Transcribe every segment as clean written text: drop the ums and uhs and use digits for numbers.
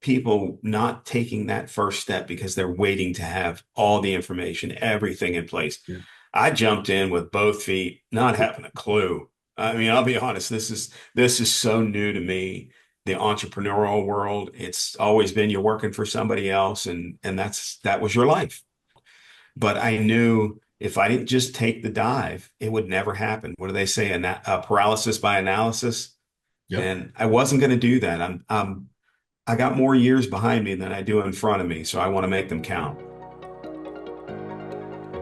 people not taking that first step because they're waiting to have all the information, everything in place. Yeah. I jumped in with both feet, not having a clue. I mean, I'll be honest, this is so new to me. The entrepreneurial world, it's always been you're working for somebody else and that was your life. But I knew if I didn't just take the dive, it would never happen. What do they say? Paralysis by analysis. Yep. And I wasn't going to do that. I got more years behind me than I do in front of me, so I want to make them count.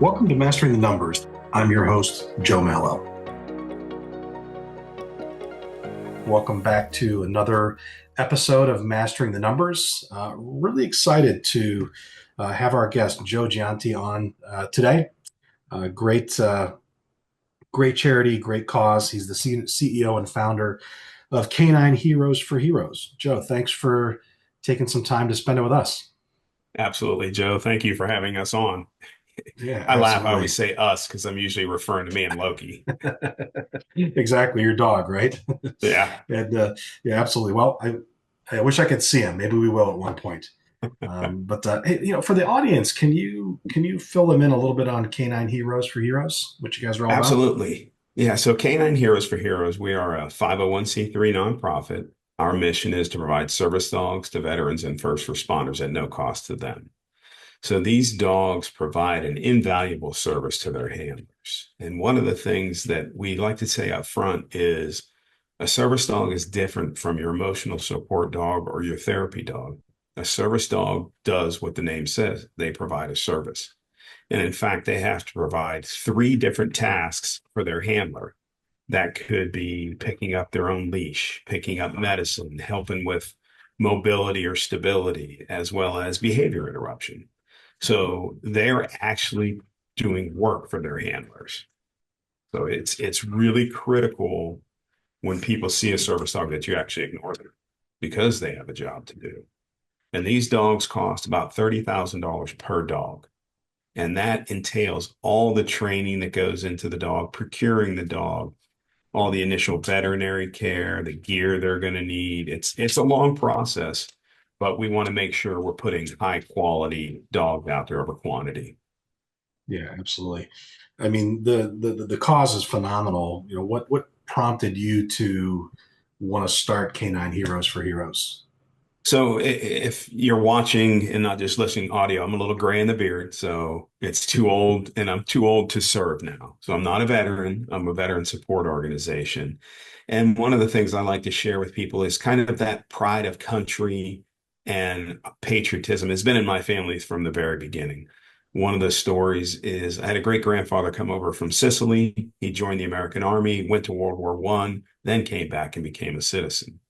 Welcome to Mastering the Numbers. I'm your host, Joe Mallow. Welcome back to another episode of Mastering the Numbers. Really excited to have our guest, Joe Gionti, on today. Great charity, great cause. He's the CEO and founder of Canine Heroes for Heroes. Joe, thanks for taking some time to spend it with us. Absolutely, Joe. Thank you for having us on. Yeah, I laugh. I absolutely. always say us because I'm usually referring to me and Loki. Exactly, your dog, right? Yeah, And yeah, absolutely. Well, I wish I could see him. Maybe we will at one point. But hey, for the audience, can you fill them in a little bit on Canine Heroes for Heroes, what you guys are all about? absolutely. Yeah, so Canine Heroes for Heroes, we are a 501(c)(3) nonprofit. Our mission is to provide service dogs to veterans and first responders at no cost to them. So these dogs provide an invaluable service to their handlers. And one of the things that we like to say up front is a service dog is different from your emotional support dog or your therapy dog. A service dog does what the name says. They provide a service. And in fact, they have to provide three different tasks for their handler. That could be picking up their own leash, picking up medicine, helping with mobility or stability, as well as behavior interruption. So they're actually doing work for their handlers. So it's really critical when people see a service dog that you actually ignore them because they have a job to do. And these dogs cost about $30,000 per dog. And that entails all the training that goes into the dog, procuring the dog, all the initial veterinary care, the gear they're going to need. It's a long process, but we want to make sure we're putting high quality dogs out there over quantity. Yeah, absolutely. I mean, the cause is phenomenal. What prompted you to want to start Canine Heroes for Heroes? So if you're watching and not just listening audio, I'm a little gray in the beard, so it's too old, and I'm too old to serve now. So I'm not a veteran. I'm a veteran support organization. And one of the things I like to share with people is kind of that pride of country and patriotism has been in my family from the very beginning. One of the stories is I had a great grandfather come over from Sicily. He joined the American Army, went to World War I, then came back and became a citizen.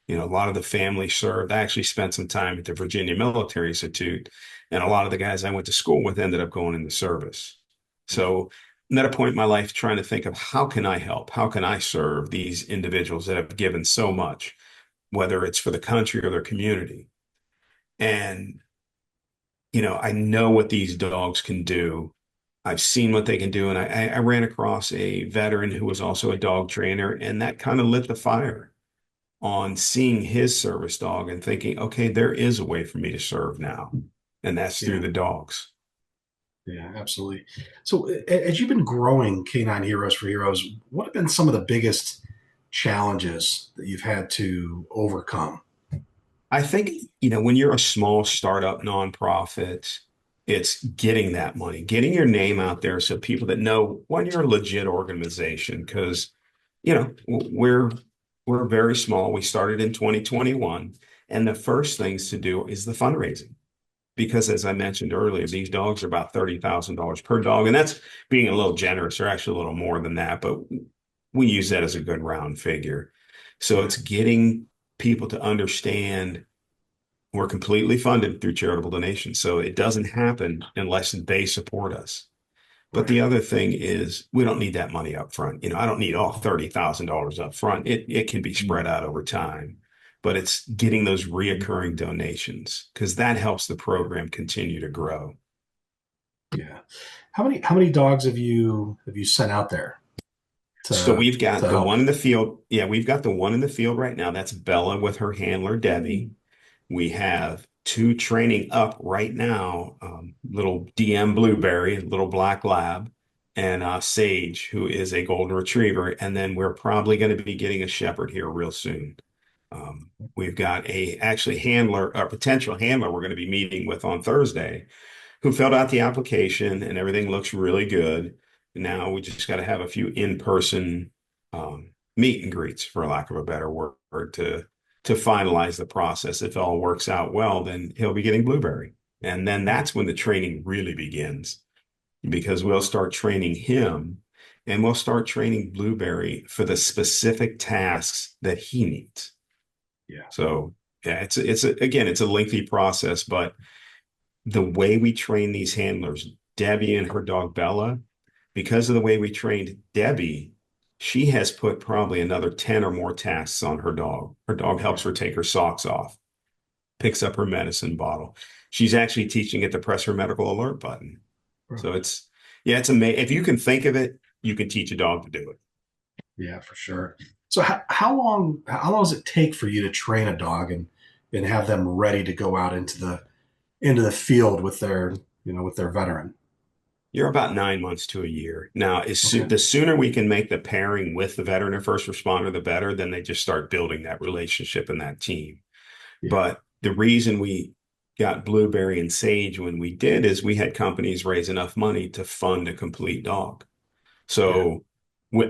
A lot of the family served. I actually spent some time at the Virginia Military Institute, and a lot of the guys I went to school with ended up going in the service. So I'm at a point in my life trying to think of how can I help? How can I serve these individuals that have given so much, whether it's for the country or their community? And, I know what these dogs can do. I've seen what they can do. And I ran across a veteran who was also a dog trainer, and that kind of lit the fire on seeing his service dog and thinking, okay, there is a way for me to serve now, and that's through Yeah, the dogs. yeah, absolutely. So, as you've been growing Canine Heroes for Heroes, what have been some of the biggest challenges that you've had to overcome? I think, when you're a small startup nonprofit, it's getting that money, getting your name out there so people that know when you're a legit organization, because, we're very small. We started in 2021, and the first things to do is the fundraising. Because as I mentioned earlier, these dogs are about $30,000 per dog, and that's being a little generous. They're actually a little more than that, but we use that as a good round figure. So Yeah, it's getting people to understand we're completely funded through charitable donations. So it doesn't happen unless they support us. But the right. other thing is we don't need that money up front. I don't need all $30,000 up front. It can be Mm, spread out over time, but it's getting those reoccurring donations because that helps the program continue to grow. yeah. How many dogs have you sent out there So to we've got to the help? one in the field. Yeah, we've got the one in the field right now. That's Bella with her handler, Debbie. We have two training up right now, little DM Blueberry, little black lab, and Sage, who is a golden retriever. And then we're probably going to be getting a shepherd here real soon. We've got a actually handler, a potential handler we're going to be meeting with on Thursday, who filled out the application and everything looks really good. Now we just got to have a few in-person meet and greets, for lack of a better word, to finalize the process. If it all works out well, then he'll be getting Blueberry. And then that's when the training really begins because we'll start training him and we'll start training Blueberry for the specific tasks that he needs. Yeah. So yeah, again, it's a lengthy process, but the way we train these handlers, Debbie and her dog Bella, because of the way we trained Debbie, she has put probably another 10 or more tasks on her dog. Her dog helps Yeah. her take her socks off, picks up her medicine bottle. She's actually teaching it to press her medical alert button. So Brilliant. yeah, it's amazing. If you can think of it, you can teach a dog to do it. Yeah, for sure. So how long does it take for you to train a dog and have them ready to go out into the field with their with their veteran? You're about 9 months to a year. Now, Okay. the sooner we can make the pairing with the veteran or first responder, the better. Then they just start building that relationship and that team. Yeah. But the reason we got Blueberry and Sage when we did is we had companies raise enough money to fund a complete dog. Yeah. So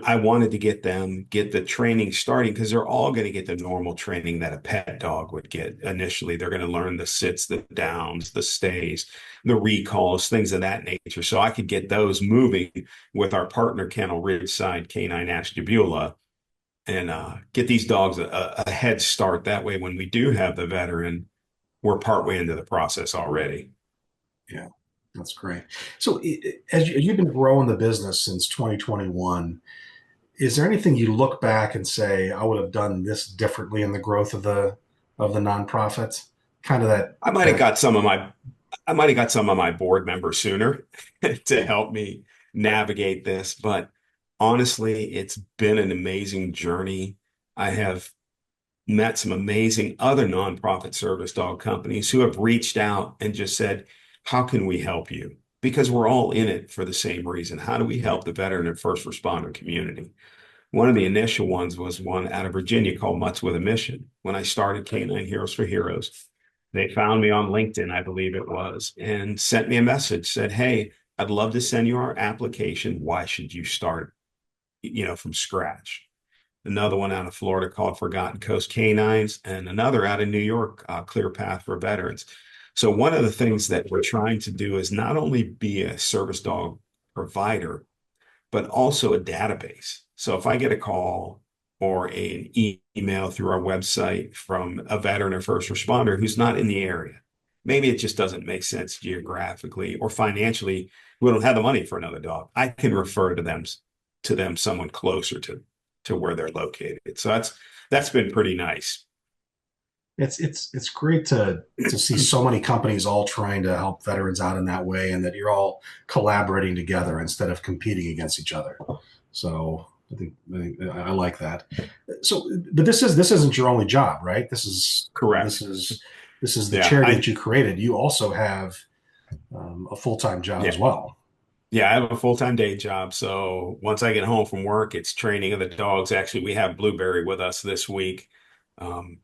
I wanted to get the training starting because they're all going to get the normal training that a pet dog would get initially. They're going to learn the sits, the downs, the stays, the recalls, things of that nature. So I could get those moving with our partner kennel, Ridgeside Canine Ashtabula, and get these dogs a head start. That way, when we do have the veteran, we're partway into the process already. Yeah. That's great. So, as you've been growing the business since 2021, is there anything you look back and say, I would have done this differently in the growth of the nonprofit? Kind of I might have that got some of my I might have got some of my board members sooner to yeah, help me navigate this, but honestly, it's been an amazing journey. I have met some amazing other nonprofit service dog companies who have reached out and just said, how can we help you? Because we're all in it for the same reason. How do we help the veteran and first responder community? One of the initial ones was one out of Virginia called Mutts with a Mission. When I started Canine Heroes for Heroes, they found me on LinkedIn, I believe it was, and sent me a message, said, hey, I'd love to send you our application. Why should you start, from scratch? Another one out of Florida called Forgotten Coast Canines, and another out of New York, Clear Path for Veterans. So one of the things that we're trying to do is not only be a service dog provider, but also a database. So if I get a call or an email through our website from a veteran or first responder who's not in the area, maybe it just doesn't make sense geographically or financially, we don't have the money for another dog. I can refer to them someone closer to where they're located. So that's been pretty nice. it's great to see so many companies all trying to help veterans out in that way, and that you're all collaborating together instead of competing against each other. So I like that. So, but this isn't your only job, right? This Correct. is this is the Yeah, charity that I you created. You also have a full time job yeah. as well. Yeah, I have a full-time day job. So once I get home from work, it's training of the dogs. Actually, we have Blueberry with us this week,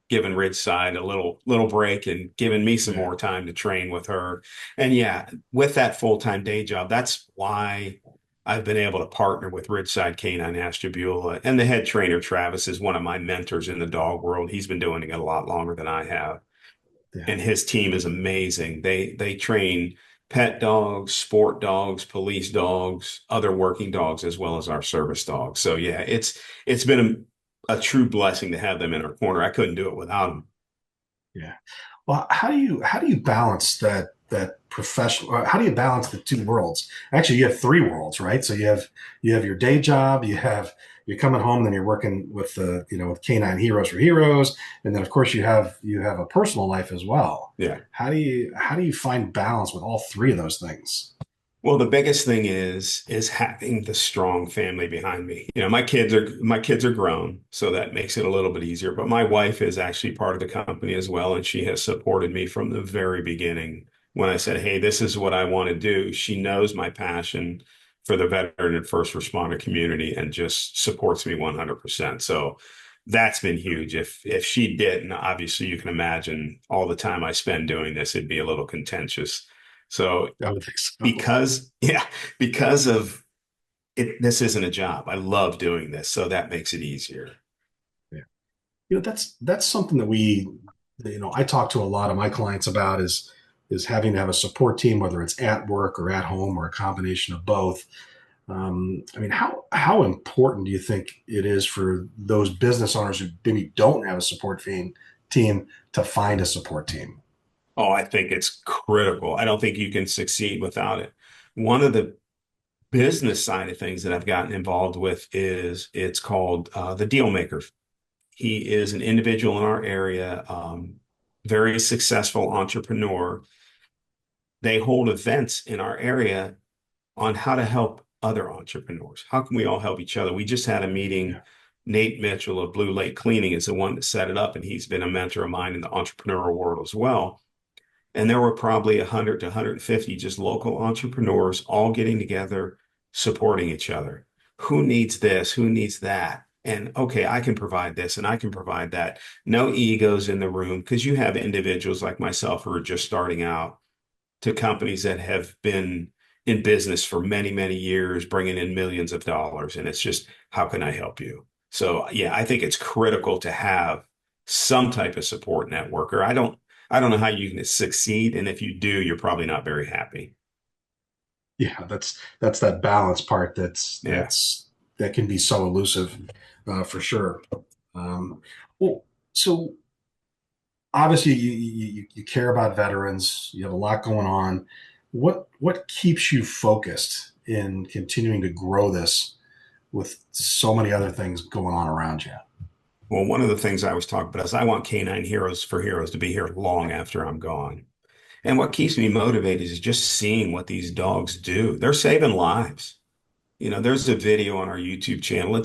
giving Ridgeside a little break and giving me some Yeah, more time to train with her. And yeah, with that full-time day job, that's why I've been able to partner with Ridgeside Canine Ashtabula. And the head trainer, Travis, is one of my mentors in the dog world. He's been doing it a lot longer than I have, yeah. and his team is amazing. They train pet dogs, sport dogs, police dogs, other working dogs, as well as our service dogs. So yeah, it's been a true blessing to have them in our corner. I couldn't do it without them. Yeah. Well, how do you balance that professional? How do you balance the two worlds? Actually, you have three worlds, right? So you have your day job, you're coming home, then you're working with the with Canine Heroes for Heroes, and then of course you have a personal life as well. Yeah. How do you find balance with all three of those things? Well, the biggest thing is having the strong family behind me. My kids are grown, so that makes it a little bit easier. But my wife is actually part of the company as well, and she has supported me from the very beginning. When I said, "Hey, this is what I want to do," she knows my passion for the veteran and first responder community and just supports me 100%. So that's been huge. If she didn't, obviously you can imagine all the time I spend doing this, it'd be a little contentious. So I would think so. because yeah, because of it, this isn't a job. I love doing this, so that makes it easier. Yeah. That's something that I talk to a lot of my clients about is having to have a support team, whether it's at work or at home or a combination of both. I mean, how important do you think it is for those business owners who maybe don't have a team to find a support team? Oh, I think it's critical. I don't think you can succeed without it. One of the business side of things that I've gotten involved with is it's called the Deal Maker. He is an individual in our area, very successful entrepreneur. They hold events in our area on how to help other entrepreneurs. How can we all help each other? We just had a meeting. Yeah, Nate Mitchell of Blue Lake Cleaning is the one that set it up, and he's been a mentor of mine in the entrepreneurial world as well. And there were probably 100 to 150 just local entrepreneurs all getting together, supporting each other. Who needs this? Who needs that? And okay, I can provide this and I can provide that. No egos in the room because you have individuals like myself who are just starting out to companies that have been in business for many, many years, bringing in millions of dollars. And it's just, how can I help you? So yeah, I think it's critical to have some type of support network, or I don't know how you can succeed. And if you do, you're probably not very happy. yeah, that's that balance part Yeah. that can be so elusive, for sure. Um, well, so obviously you care about veterans. You have a lot going on. What keeps you focused in continuing to grow this with so many other things going on around you? Well, one of the things I was talking about is I want Canine Heroes for Heroes to be here long after I'm gone. And what keeps me motivated is just seeing what these dogs do. They're saving lives. There's a video on our YouTube channel.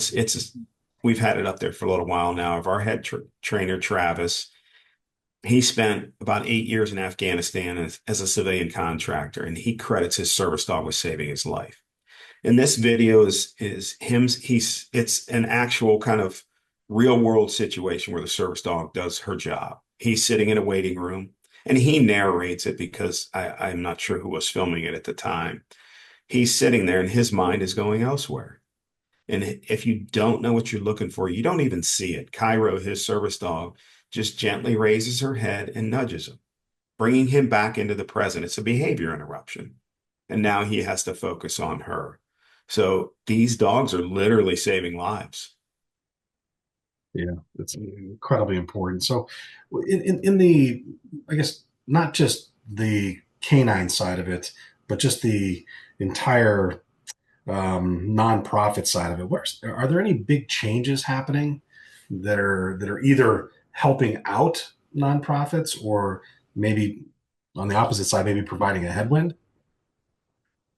We've had it up there for a little while now of our head trainer, Travis. He spent about 8 years in Afghanistan as a civilian contractor, and he credits his service dog with saving his life. And this video is him. It's an actual kind of real world situation where the service dog does her job. He's sitting in a waiting room and he narrates it because I'm not sure who was filming it at the time. He's sitting there and his mind is going elsewhere. And if you don't know what you're looking for, you don't even see it. Cairo, his service dog, just gently raises her head and nudges him, bringing him back into the present. It's a behavior interruption. And now he has to focus on her. So these dogs are literally saving lives. Yeah, it's incredibly important. So, in the, I guess, not just the canine side of it, but just the entire nonprofit side of it, are there any big changes happening that are either helping out nonprofits or maybe on the opposite side, maybe providing a headwind?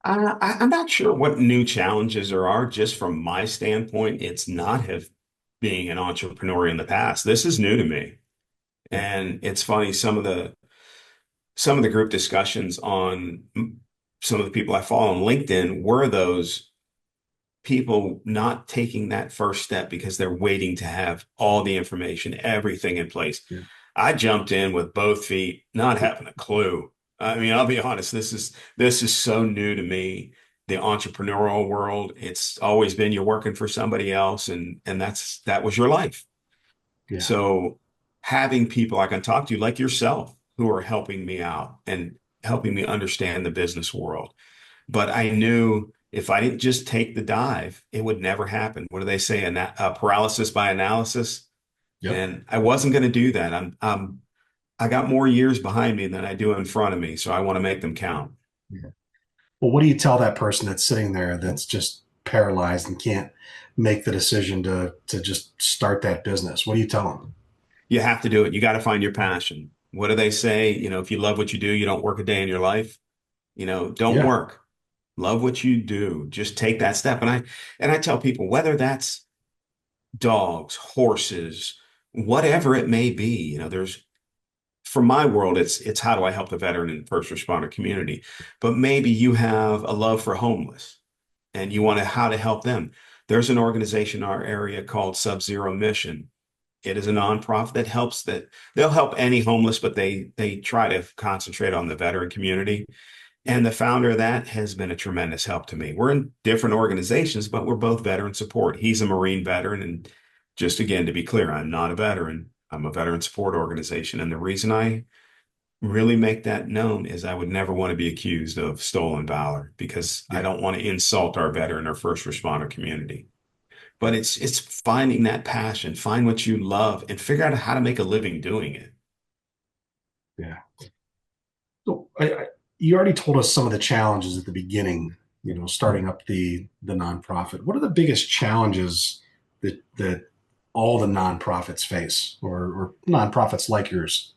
I'm not sure what new challenges there are. Just from my standpoint, it's not have being an entrepreneur in the past. This is new to me. Yeah, And it's funny, some of the group discussions on some of the people I follow on LinkedIn were those people not taking that first step because they're waiting to have all the information, everything in place. yeah, I jumped in with both feet, not having a clue. I mean, I'll be honest, this is so new to me. The entrepreneurial world, it's always been you're working for somebody else and that was your life. yeah, So having people I can talk to like yourself who are helping me out and helping me understand the business world. But I knew if I didn't just take the dive, it would never happen. What do they say? Paralysis by analysis. yep. And I wasn't going to do that. I got more years behind me than I do in front of me, so I want to make them count. Yeah. Well, what do you tell that person that's sitting there that's just paralyzed and can't make the decision to just start that business? What do you tell them? You have to do it. You got to find your passion. What do they say? If you love what you do, you don't work a day in your life. Don't Yeah, work. Love what you do. Just take that step. And I tell people, whether that's dogs, horses, whatever it may be, there's for my world, it's how do I help the veteran and first responder community? But maybe you have a love for homeless and you want to how to help them. There's an organization in our area called Sub-Zero Mission. It is a nonprofit that helps that they'll help any homeless, but they try to concentrate on the veteran community. And the founder of that has been a tremendous help to me. We're in different organizations, but we're both veteran support. He's a Marine veteran. And just again, to be clear, I'm not a veteran. I'm a veteran support organization. And the reason I really make that known is I would never want to be accused of stolen valor because I Yeah, don't want to insult our veteran or first responder community. But it's finding that passion, find what you love, and figure out how to make a living doing it. yeah. So you already told us some of the challenges at the beginning, starting up the nonprofit. What are the biggest challenges that all the nonprofits face, or nonprofits like yours?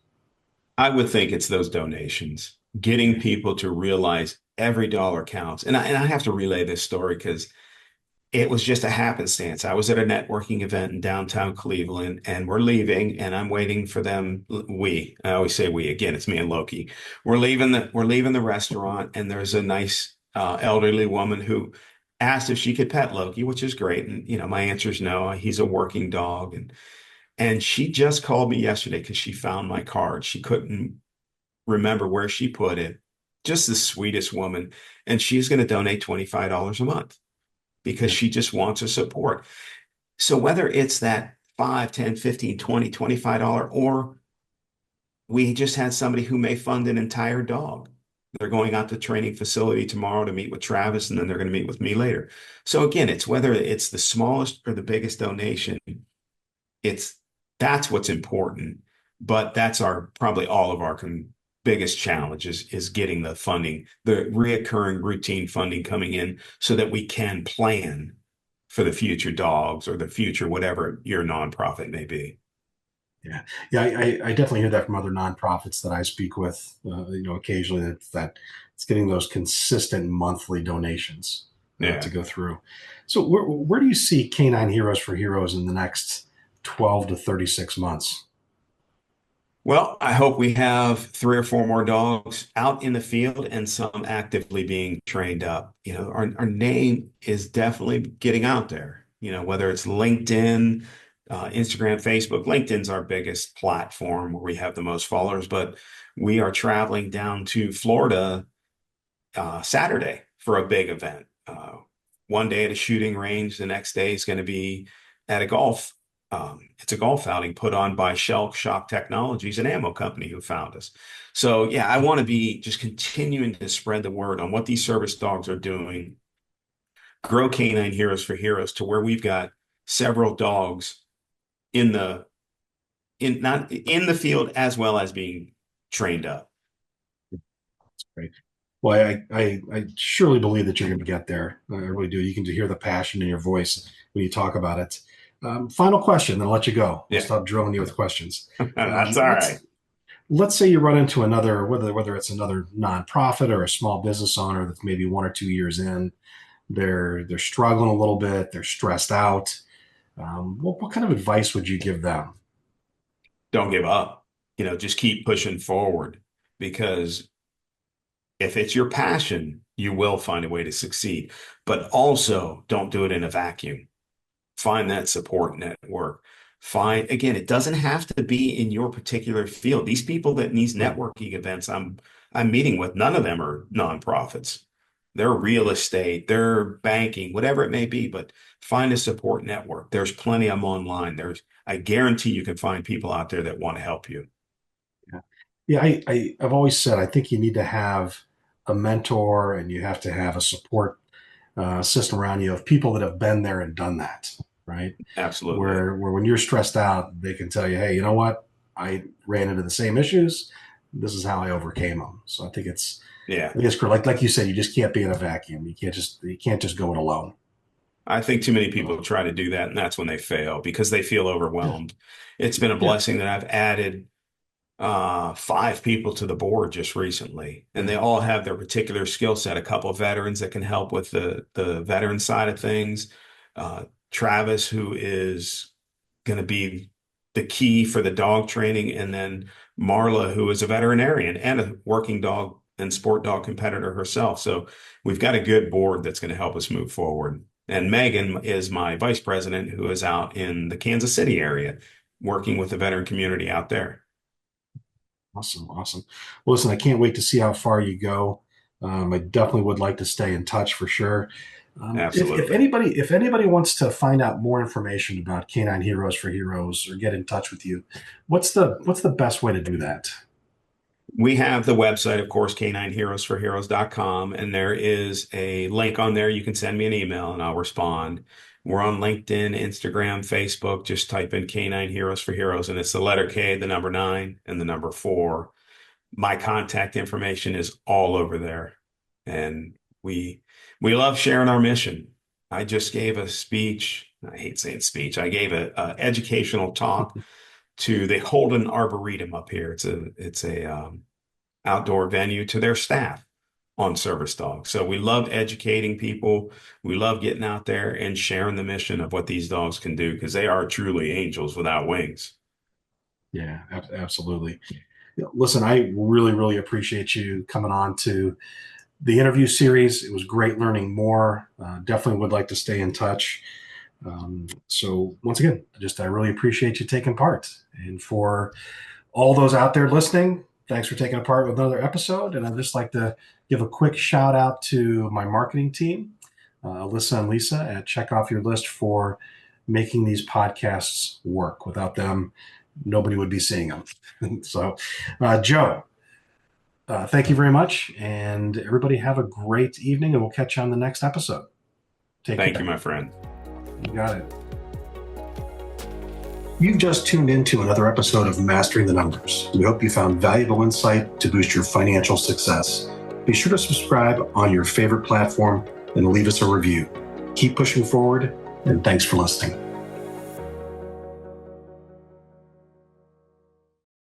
I would think it's those donations, getting Okay. people to realize every dollar counts. And I have to relay this story because it was just a happenstance. I was at a networking event in downtown Cleveland and we're leaving and I'm waiting for them. I always say we, again, it's me and Loki. We're leaving the restaurant and there's a nice elderly woman who asked if she could pet Loki, which is great. And my answer is no, he's a working dog. And she just called me yesterday because she found my card. She couldn't remember where she put it. Just the sweetest woman. And she's going to donate $25 a month because Yeah, she just wants a support. So whether it's that 5, 10, 15, 20, $25, or we just had somebody who may fund an entire dog. They're going out to training facility tomorrow to meet with Travis, and then they're going to meet with me later. So again, it's whether it's the smallest or the biggest donation, it's that's what's important. But that's our probably all of our biggest challenge is getting the funding, the reoccurring routine funding coming in so that we can plan for the future dogs or the future whatever your nonprofit may be. yeah, yeah. I definitely hear that from other nonprofits that I speak with. Occasionally that it's getting those consistent monthly donations to Yeah. go through. So where do you see Canine Heroes for Heroes in the next 12 to 36 months? Well, I hope we have 3 or 4 more dogs out in the field and some actively being trained up. Our name is definitely getting out there, whether it's LinkedIn, Instagram, Facebook. LinkedIn's our biggest platform where we have the most followers, but we are traveling down to Florida Saturday for a big event. One day at a shooting range, the next day is going to be at a golf. It's a golf outing put on by Shell Shock Technologies, an ammo company who found us. So yeah, I want to be just continuing to spread the word on what these service dogs are doing, grow Canine Heroes for Heroes to where we've got several dogs in the in not in the field as well as being trained up. Right. Well, I surely believe that you're going to get there. I really do. You can hear the passion in your voice when you talk about it. Final question, then I'll let you go. I'll Yeah, stop drilling you with questions. that's Um, all let's right. let's say you run into another, whether it's another nonprofit or a small business owner that's maybe 1 or 2 years in. They're struggling a little bit. They're stressed out. What kind of advice would you give them? Don't give up. Just keep pushing forward because if it's your passion, you will find a way to succeed. But also don't do it in a vacuum. Find that support network. Again, it doesn't have to be in your particular field. These people that in these Right. networking events I'm meeting with, none of them are nonprofits. They're real estate, they're banking, whatever it may be, but find a support network. There's plenty of them online. I guarantee you can find people out there that want to help you. Yeah. Yeah. I've always said I think you need to have a mentor and you have to have a support system around you of people that have been there and done that, right? Absolutely. Where when you're stressed out, they can tell you, hey, you know what? I ran into the same issues. This is how I overcame them. So Yeah. I think it's correct. Like you said, you just can't be in a vacuum. You can't just go it alone. I think too many So people try to do that, and that's when they fail because they feel overwhelmed. It's been a yeah, blessing that I've added five people to the board just recently, and they all have their particular skill set. A couple of veterans that can help with the veteran side of things. Travis, who is going to be the key for the dog training, and then Marla, who is a veterinarian and a working dog and sport dog competitor herself. So we've got a good board that's going to help us move forward. And Megan is my vice president, who is out in the Kansas City area working with the veteran community out there. Awesome, awesome. Well, listen, I can't wait to see how far you go. I definitely would like to stay in touch for sure. If Absolutely. anybody wants to find out more information about Canine Heroes for Heroes or get in touch with you, what's the best way to do that? We have the website, of course, canineheroesforheroes.com, and there is a link on there. You can send me an email and I'll respond. We're on LinkedIn, Instagram, Facebook. Just type in Canine Heroes for Heroes, and it's the letter K, the number 9, and the number 4. My contact information is all over there. And we love sharing our mission. I just gave a speech. I hate saying speech. I gave a educational talk to the Holden Arboretum up here. It's a outdoor venue to their staff on service dogs. So we love educating people. We love getting out there and sharing the mission of what these dogs can do, because they are truly angels without wings. Yeah, absolutely. Listen, I really, really appreciate you coming on to the interview series. It was great learning more. Definitely would like to stay in touch. So once again, I really appreciate you taking part. And for all those out there listening, thanks for taking part with another episode. And I'd just like to give a quick shout out to my marketing team, Alyssa and Lisa at Check Off Your List, for making these podcasts work. Without them, nobody would be seeing them. So, Joe, thank you very much. And everybody have a great evening, and we'll catch you on the next episode. Take care. Thank you, my friend. You got it. You've just tuned into another episode of Mastering the Numbers. We hope you found valuable insight to boost your financial success. Be sure to subscribe on your favorite platform and leave us a review. Keep pushing forward, and thanks for listening.